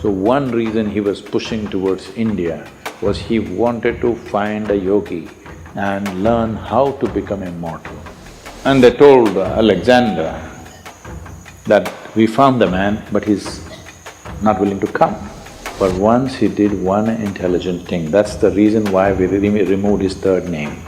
So one reason he was pushing towards India was he wanted to find a yogi and learn how to become immortal. And they told Alexander that we found the man, but he's not willing to come. But once he did one intelligent thing, that's the reason why we removed his third name.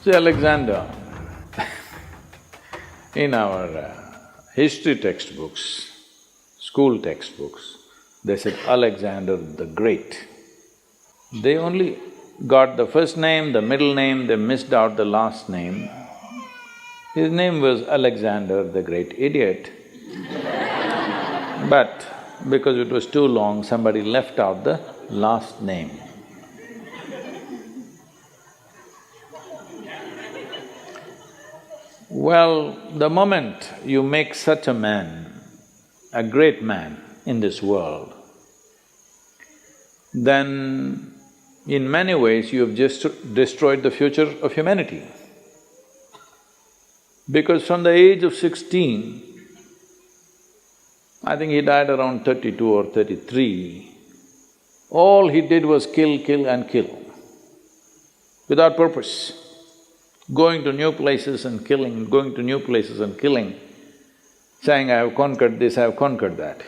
See, Alexander, in our history textbooks, school textbooks, they said Alexander the Great. They only got the first name, the middle name, they missed out the last name. His name was Alexander the Great Idiot. But because it was too long, somebody left out the last name. Well, the moment you make such a man, a great man in this world, then in many ways you have just destroyed the future of humanity. Because from the age of 16, I think he died around 32 or 33, all he did was kill, kill and kill, without purpose. Going to new places and killing, going to new places and killing, saying, I have conquered this, I have conquered that.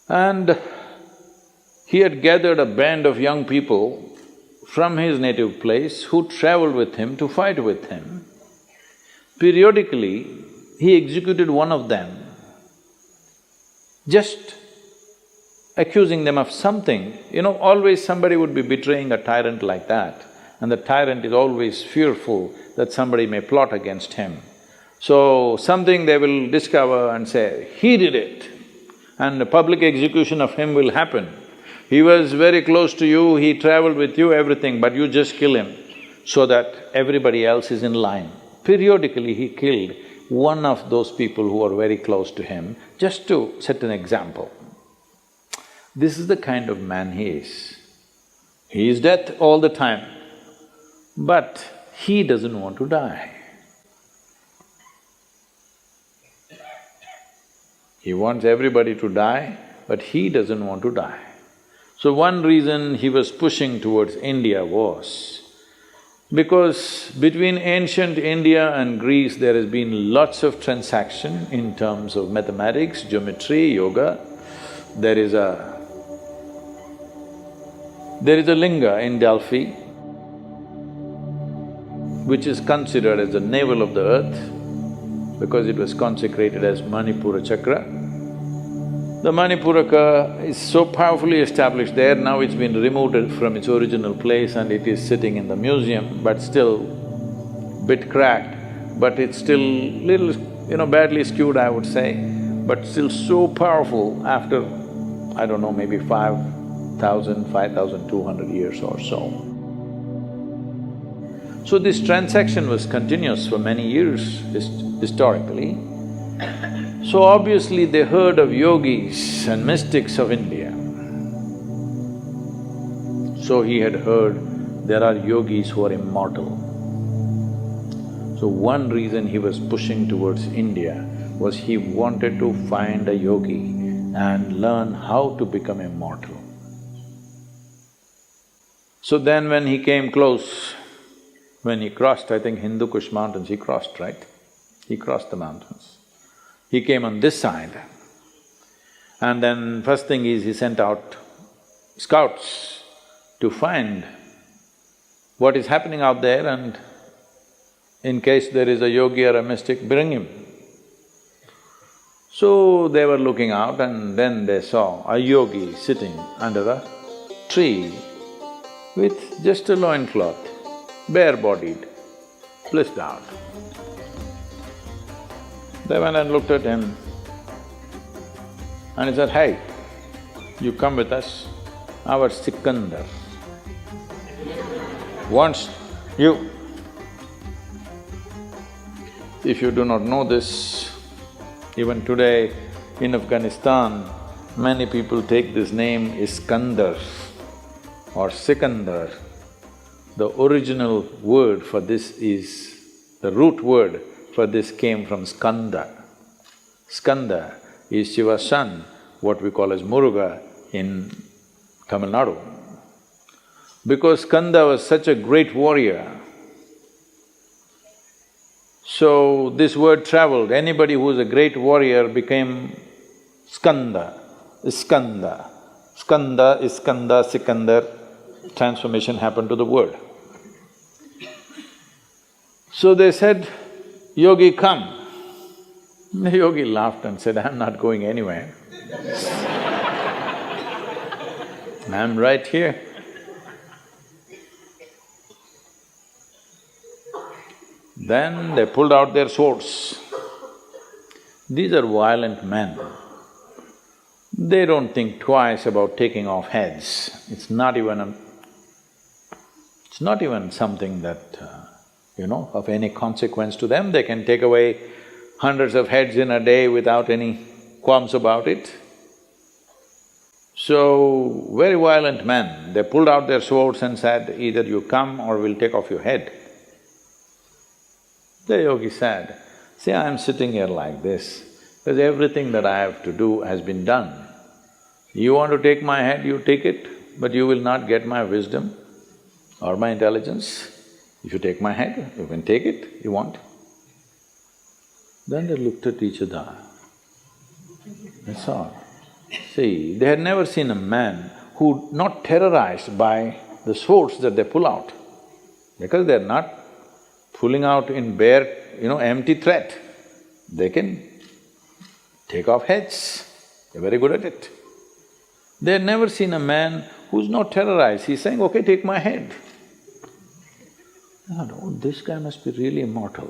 And he had gathered a band of young people from his native place who traveled with him to fight with him. Periodically, he executed one of them, just accusing them of something. You know, always somebody would be betraying a tyrant like that, and the tyrant is always fearful that somebody may plot against him. So, something they will discover and say, he did it, and a public execution of him will happen. He was very close to you, he traveled with you, everything, but you just kill him so that everybody else is in line. Periodically, he killed one of those people who are very close to him, just to set an example. This is the kind of man he is. He is death all the time, but he doesn't want to die. He wants everybody to die, but he doesn't want to die. So one reason he was pushing towards India was because between ancient India and Greece there has been lots of transaction in terms of mathematics, geometry, yoga. There is a linga in Delphi which is considered as the navel of the earth because it was consecrated as Manipura Chakra. The Manipuraka is so powerfully established there, now it's been removed from its original place and it is sitting in the museum, but still bit cracked, but it's still little, badly skewed, I would say, but still so powerful after, I don't know, maybe 5,000, 5,200 years or so. So this transaction was continuous for many years historically. So obviously they heard of yogis and mystics of India. So he had heard there are yogis who are immortal. So one reason he was pushing towards India was he wanted to find a yogi and learn how to become immortal. So then when he came close, when he crossed, I think Hindu Kush mountains, he crossed, right? He crossed the mountains. He came on this side, and then first thing is he sent out scouts to find what is happening out there and in case there is a yogi or a mystic, bring him. So they were looking out and then they saw a yogi sitting under a tree with just a loincloth, bare-bodied, blissed out. They went and looked at him and he said, hey, you come with us, our Sikandar wants you. If you do not know this, even today in Afghanistan, many people take this name Iskandar or Sikandar. The original word for this is The root word for this came from skanda. Skanda is Shiva's son, what we call as Muruga in Tamil Nadu. Because Skanda was such a great warrior, so this word traveled. Anybody who was a great warrior became Skanda, Iskanda. Skanda, Iskanda, Sikandar, transformation happened to the word. So they said, "Yogi, come." The yogi laughed and said, "I'm not going anywhere. I'm right here." Then they pulled out their swords. These are violent men. They don't think twice about taking off heads. It's not even something that, of any consequence to them. They can take away hundreds of heads in a day without any qualms about it. So, very violent men, they pulled out their swords and said, "Either you come or we'll take off your head." The yogi said, "See, I'm sitting here like this because everything that I have to do has been done. You want to take my head, you take it, but you will not get my wisdom or my intelligence. If you take my head, you can take it, you want." Then they looked at each other, that's all. See, they had never seen a man who not terrorized by the swords that they pull out, because they're not pulling out in bare, empty threat. They can take off heads, they're very good at it. They had never seen a man who's not terrorized, he's saying, "Okay, take my head." I thought, "Oh, this guy must be really immortal."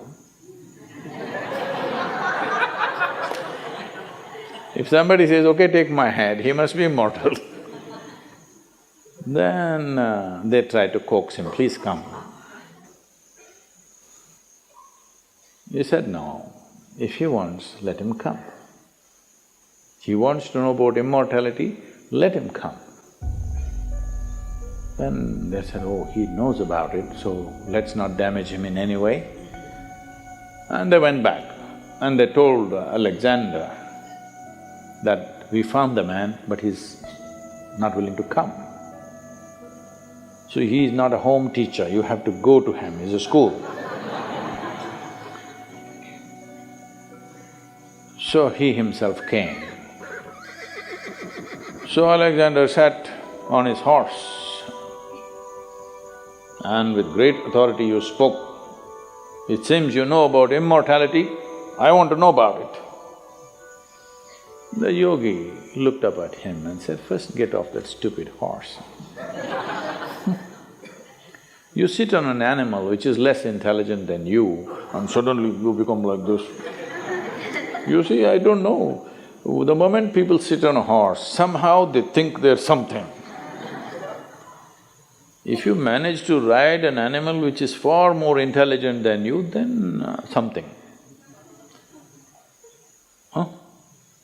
If somebody says, "Okay, take my head," he must be immortal. Then they try to coax him, "Please come." He said, "No, if he wants, let him come. He wants to know about immortality, let him come." Then they said, "Oh, he knows about it, so let's not damage him in any way." And they went back and they told Alexander that we found the man, but he's not willing to come. So he is not a home teacher, you have to go to him, he's a school. So he himself came. So Alexander sat on his horse and with great authority you spoke, "It seems you know about immortality, I want to know about it." The yogi looked up at him and said, "First get off that stupid horse." You sit on an animal which is less intelligent than you and suddenly you become like this. You see, I don't know, the moment people sit on a horse, somehow they think they're something. If you manage to ride an animal which is far more intelligent than you, then something. Huh?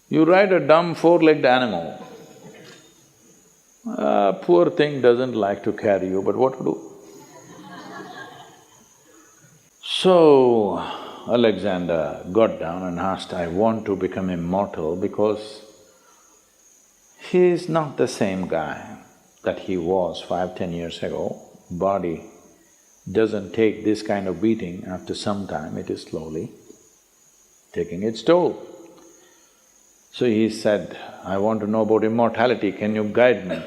You ride a dumb four-legged animal, poor thing doesn't like to carry you, but what to do? So, Alexander got down and asked, "I want to become immortal because he is not the same guy that he was 5–10 years ago. Body doesn't take this kind of beating after some time, it is slowly taking its toll." So he said, "I want to know about immortality, can you guide me?"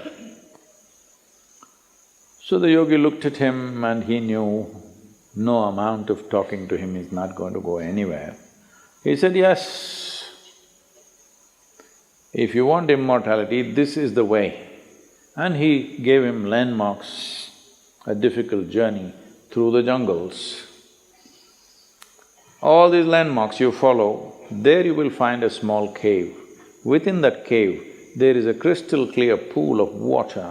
So the yogi looked at him and he knew no amount of talking to him is not going to go anywhere. He said, "Yes, if you want immortality, this is the way." And he gave him landmarks, a difficult journey through the jungles. All these landmarks you follow, there you will find a small cave. Within that cave, there is a crystal clear pool of water.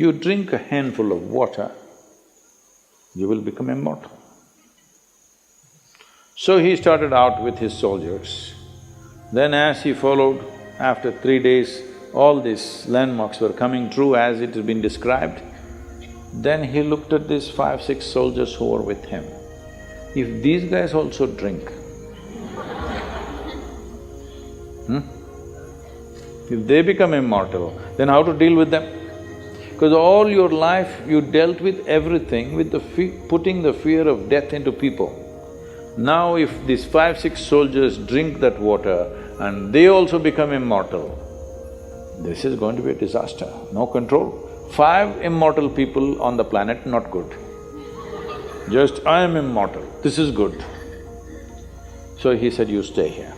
You drink a handful of water, you will become immortal. So he started out with his soldiers. Then as he followed, after 3 days, all these landmarks were coming true as it has been described. Then he looked at these 5–6 soldiers who were with him If these guys also drink, if they become immortal, then how to deal with them? Because all your life you dealt with everything with the putting the fear of death into people. Now if these 5-6 soldiers drink that water and they also become immortal, this is going to be a disaster, no control. 5 immortal people on the planet, not good. Just, I am immortal, this is good. So he said, you stay here.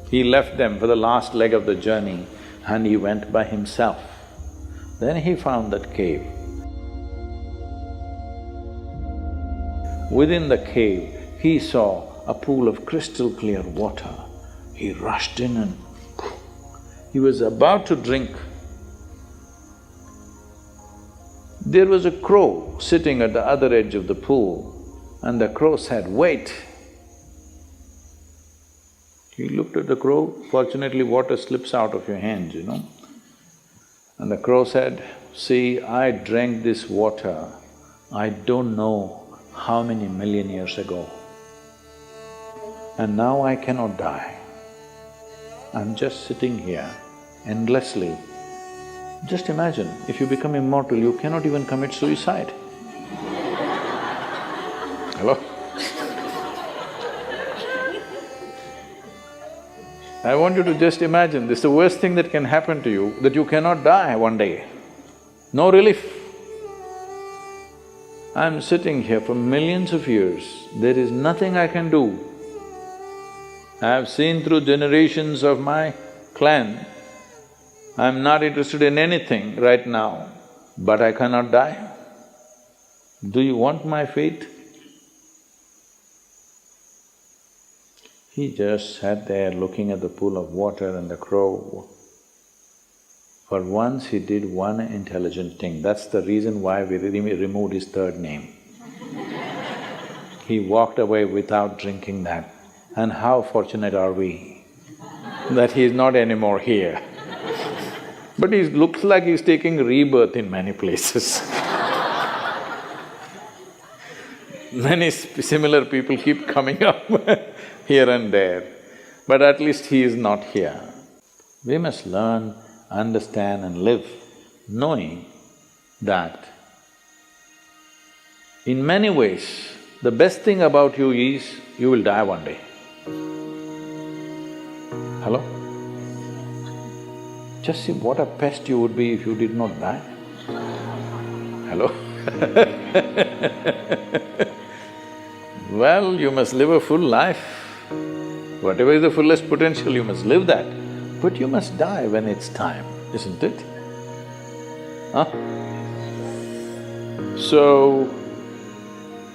He left them for the last leg of the journey and he went by himself. Then he found that cave. Within the cave, he saw a pool of crystal clear water. He rushed in and he was about to drink. There was a crow sitting at the other edge of the pool and the crow said, wait. He looked at the crow, fortunately water slips out of your hands, you know. And the crow said, see, I drank this water, I don't know how many million years ago. And now I cannot die. I'm just sitting here endlessly. Just imagine, if you become immortal, you cannot even commit suicide. Hello? I want you to just imagine, this is the worst thing that can happen to you, that you cannot die one day. No relief. I'm sitting here for millions of years, there is nothing I can do. I have seen through generations of my clan, I'm not interested in anything right now, but I cannot die. Do you want my fate? He just sat there looking at the pool of water and the crow. For once he did one intelligent thing, that's the reason why we removed his third name. He walked away without drinking that. And how fortunate are we that he is not anymore here. But he looks like he's taking rebirth in many places. Many similar people keep coming up here and there, but at least he is not here. We must learn, understand and live knowing that in many ways, the best thing about you is you will die one day. Hello? Just see what a pest you would be if you did not die. Hello? Well, you must live a full life. Whatever is the fullest potential, you must live that. But you must die when it's time, isn't it? Huh? So,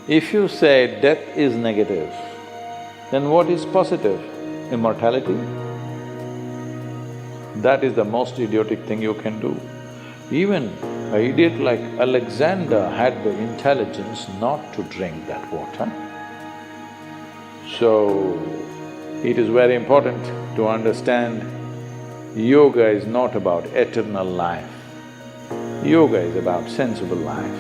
if you say death is negative, then what is positive? Immortality? That is the most idiotic thing you can do. Even an idiot like Alexander had the intelligence not to drink that water. So, it is very important to understand yoga is not about eternal life. Yoga is about sensible life.